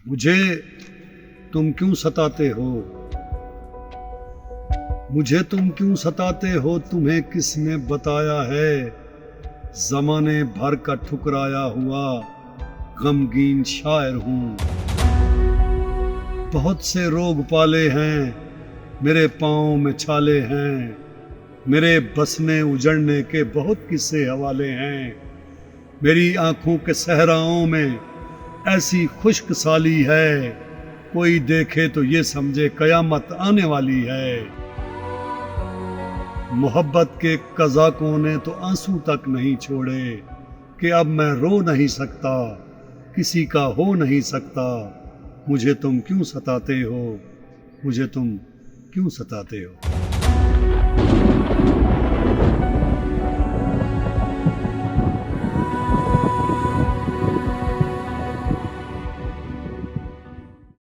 मुझे तुम क्यों सताते हो? मुझे तुम क्यों सताते हो? तुम्हें किसने बताया है? ज़माने भर का ठुकराया हुआ गमगीन शायर हूँ। बहुत से रोग पाले हैं, मेरे पाँव में छाले हैं। मेरे बसने उजड़ने के बहुत किस्से हवाले हैं। मेरी आँखों के सहराओं में ऐसी खुश्क साली है, कोई देखे तो ये समझे कयामत आने वाली है। मोहब्बत के कज़ाकों ने तो आंसू तक नहीं छोड़े कि अब मैं रो नहीं सकता, किसी का हो नहीं सकता। मुझे तुम क्यों सताते हो? मुझे तुम क्यों सताते हो?